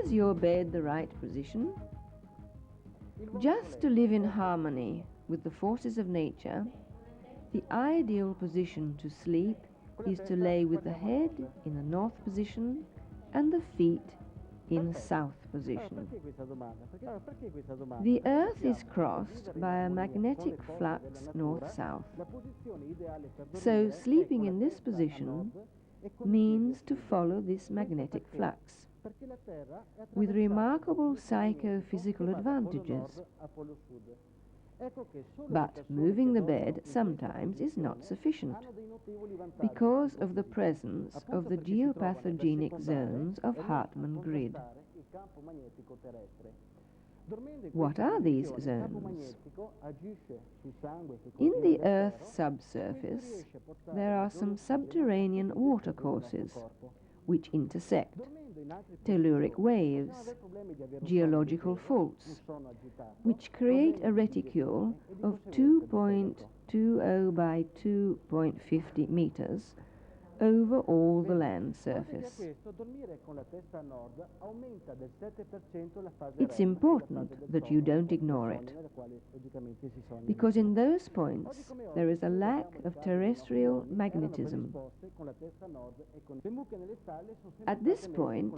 Is your bed the right position? Just to live in harmony with the forces of nature, the ideal position to sleep is to lay with the head in the north position and the feet in south position. The Earth is crossed by a magnetic flux north-south. So sleeping in this position means to follow this magnetic flux, with remarkable psychophysical advantages. But moving the bed sometimes is not sufficient because of the presence of the geopathogenic zones of Hartmann grid. What are these zones? In the Earth's subsurface, there are some subterranean watercourses which intersect, telluric waves, geological faults, which create a reticule of 2.20 by 2.50 meters over all the land surface. It's important that you don't ignore it, because in those points there is a lack of terrestrial magnetism. At this point,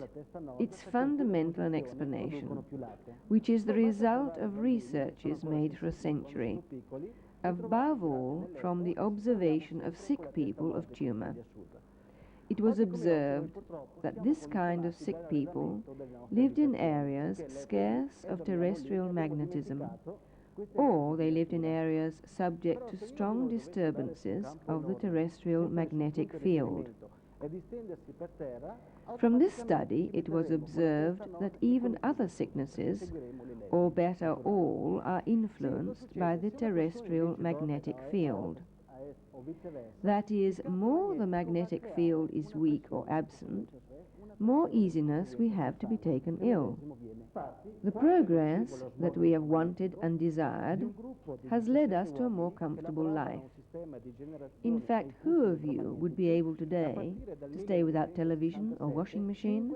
it's fundamental an explanation, which is the result of researches made for a century, above all from the observation of sick people of tumor. It was observed that this kind of sick people lived in areas scarce of terrestrial magnetism, or they lived in areas subject to strong disturbances of the terrestrial magnetic field. From this study, it was observed that even other sicknesses, or better all, are influenced by the terrestrial magnetic field. That is, more the magnetic field is weak or absent, more easiness we have to be taken ill. The progress that we have wanted and desired has led us to a more comfortable life. In fact, who of you would be able today to stay without television or washing machine?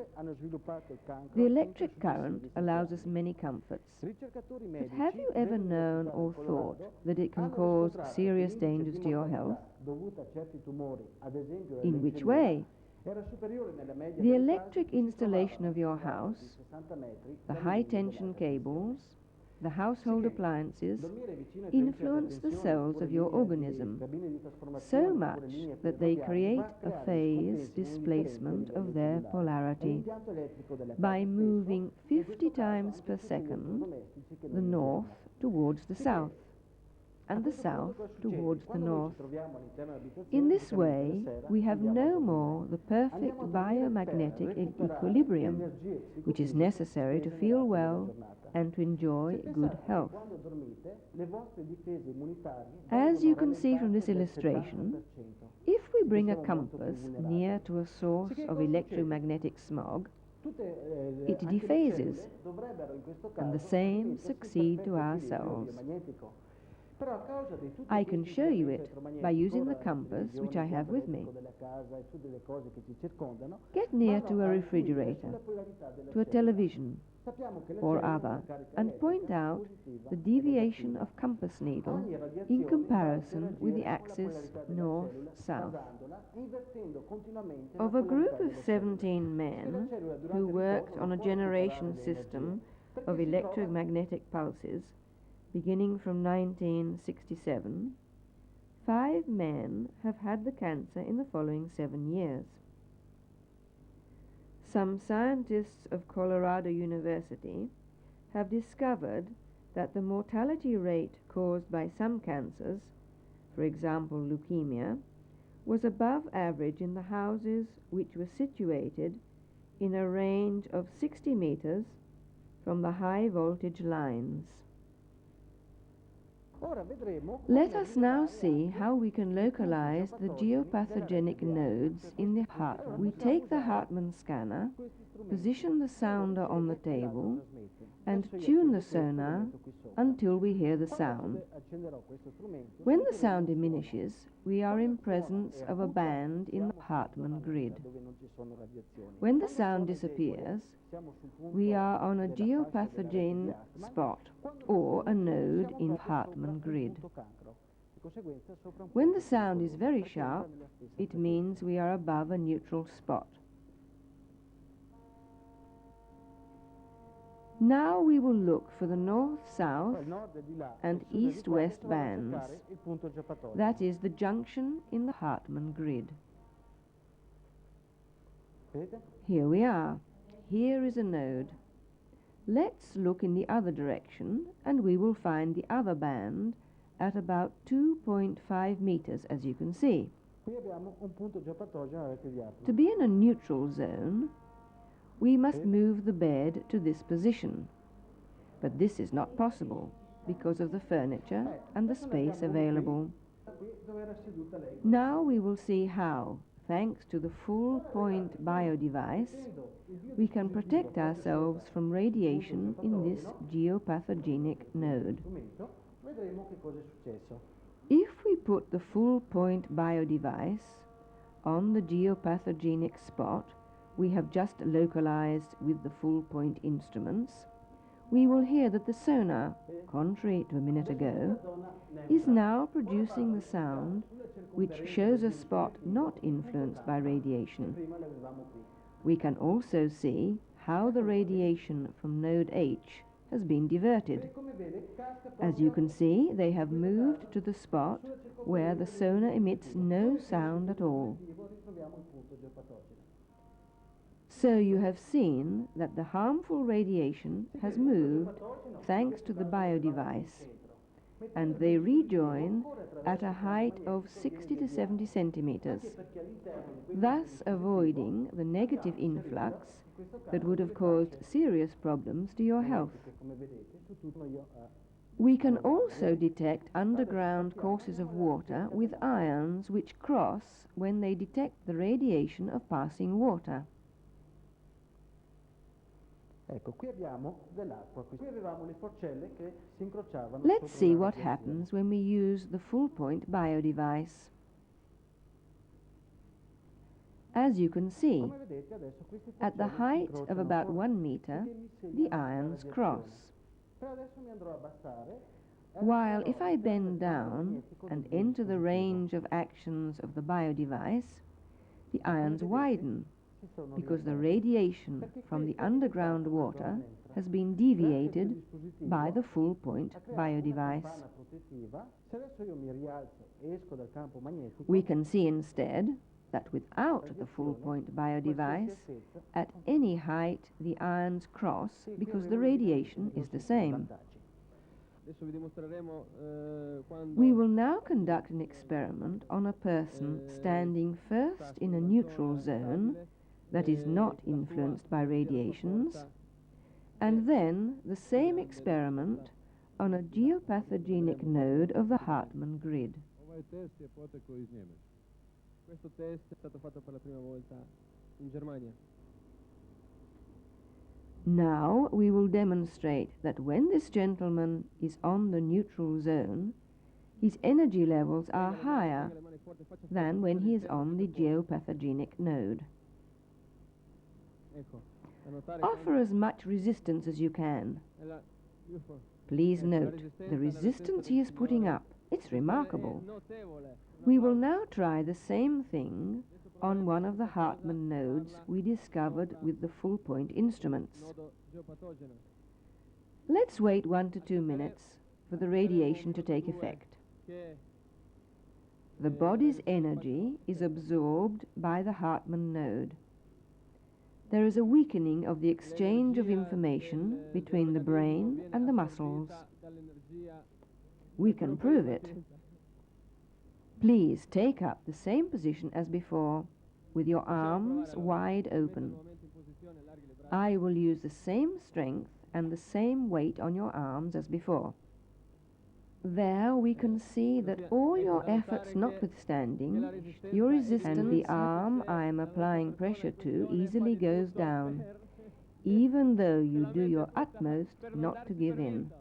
The electric current allows us many comforts. But have you ever known or thought that it can cause serious dangers to your health? In which way? The electric installation of your house, the high-tension cables, the household appliances influence the cells of your organism so much that they create a phase displacement of their polarity by moving 50 times per second the north towards the south and the south towards the north. In this way, we have no more the perfect biomagnetic equilibrium, which is necessary to feel well and to enjoy good health. As you can see from this illustration, if we bring a compass near to a source of electromagnetic smog, it dephases, and the same succeed to ourselves. I can show you it by using the compass which I have with me. Get near to a refrigerator, to a television or other, and point out the deviation of compass needle in comparison with the axis north-south. Of a group of 17 men who worked on a generation system of electromagnetic pulses, beginning from 1967, 5 men have had the cancer in the following 7 years. Some scientists of Colorado University have discovered that the mortality rate caused by some cancers, for example leukemia, was above average in the houses which were situated in a range of 60 meters from the high voltage lines. Let us now see how we can localize the geopathogenic nodes in the Hartmann. We take the Hartmann scanner, position the sounder on the table, and tune the sonar until we hear the sound. When the sound diminishes, we are in presence of a band in the Hartmann grid. When the sound disappears, we are on a geopathogene spot or a node in the Hartmann grid. When the sound is very sharp, it means we are above a neutral spot. Now we will look for the north-south and east-west bands. That is the junction in the Hartmann grid. Here we are. Here is a node. Let's look in the other direction and we will find the other band at about 2.5 meters, as you can see. To be in a neutral zone, we must move the bed to this position. But this is not possible because of the furniture and the space available. Now we will see how, thanks to the full-point biodevice, we can protect ourselves from radiation in this geopathogenic node. If we put the full-point biodevice on the geopathogenic spot we have just localized with the full-point instruments, we will hear that the sonar, contrary to a minute ago, is now producing the sound which shows a spot not influenced by radiation. We can also see how the radiation from node H has been diverted. As you can see, they have moved to the spot where the sonar emits no sound at all. So you have seen that the harmful radiation has moved thanks to the biodevice, and they rejoin at a height of 60 to 70 centimeters, thus avoiding the negative influx that would have caused serious problems to your health. We can also detect underground courses of water with ions which cross when they detect the radiation of passing water. Let's see what happens when we use the full-point biodevice. As you can see, at the height of about 1 meter, the ions cross. While if I bend down and enter the range of actions of the biodevice, the ions widen, because the radiation from the underground water has been deviated by the full-point biodevice. We can see instead that without the full-point biodevice, at any height the ions cross because the radiation is the same. We will now conduct an experiment on a person standing first in a neutral zone that is not influenced by radiations, and then the same experiment on a geopathogenic node of the Hartmann grid. Questo test è stato fatto per la prima volta in Germania. Now we will demonstrate that when this gentleman is on the neutral zone, his energy levels are higher than when he is on the geopathogenic node. Offer as much resistance as you can. Please note the resistance he is putting up. It's remarkable. We will now try the same thing on one of the Hartmann nodes we discovered with the full-point instruments. Let's wait 1 to 2 minutes for the radiation to take effect. The body's energy is absorbed by the Hartmann node. There is a weakening of the exchange of information between the brain and the muscles. We can prove it. Please take up the same position as before, with your arms wide open. I will use the same strength and the same weight on your arms as before. There we can see that all your efforts notwithstanding, your resistance and the arm I am applying pressure to easily goes down, even though you do your utmost not to give in.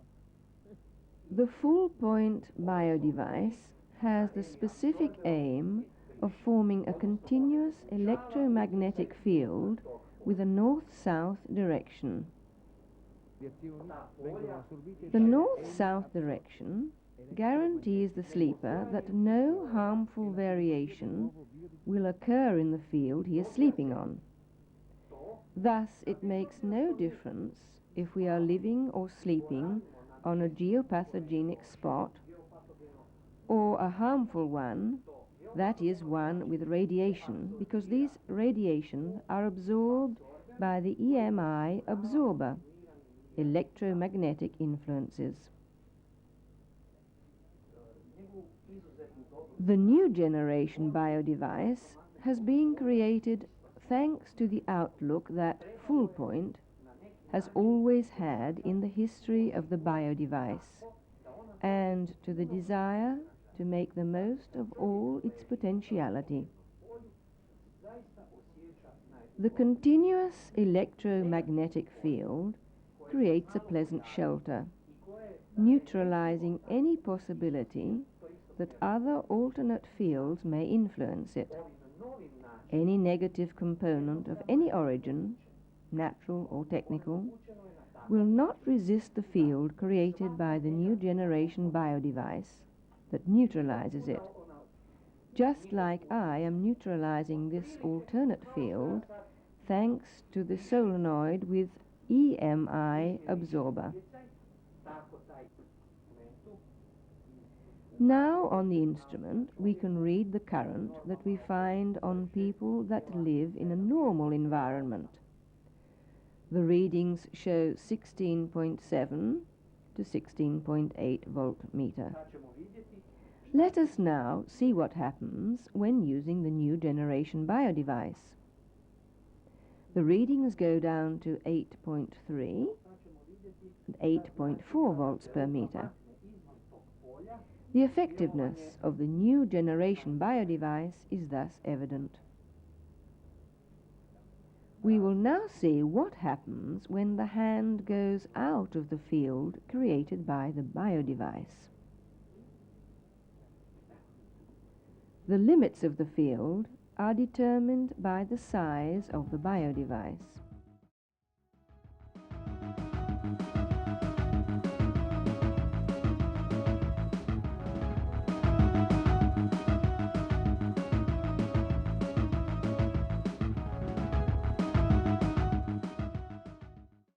The full-point biodevice has the specific aim of forming a continuous electromagnetic field with a north-south direction. The north-south direction guarantees the sleeper that no harmful variation will occur in the field he is sleeping on. Thus, it makes no difference if we are living or sleeping on a geopathogenic spot or a harmful one, that is, one with radiation, because these radiations are absorbed by the EMI absorber, electromagnetic influences. The new generation biodevice has been created thanks to the outlook that Fullpoint has always had in the history of the biodevice, and to the desire to make the most of all its potentiality. The continuous electromagnetic field creates a pleasant shelter, neutralizing any possibility that other alternate fields may influence it. Any negative component of any origin, natural or technical, will not resist the field created by the new generation biodevice that neutralizes it, just like I am neutralizing this alternate field thanks to the solenoid with EMI absorber. Now on the instrument we can read the current that we find on people that live in a normal environment. The readings show 16.7 to 16.8 voltmeter. Let us now see what happens when using the new generation biodevice. The readings go down to 8.3 and 8.4 volts per meter. The effectiveness of the new generation biodevice is thus evident. We will now see what happens when the hand goes out of the field created by the biodevice. The limits of the field are determined by the size of the biodevice.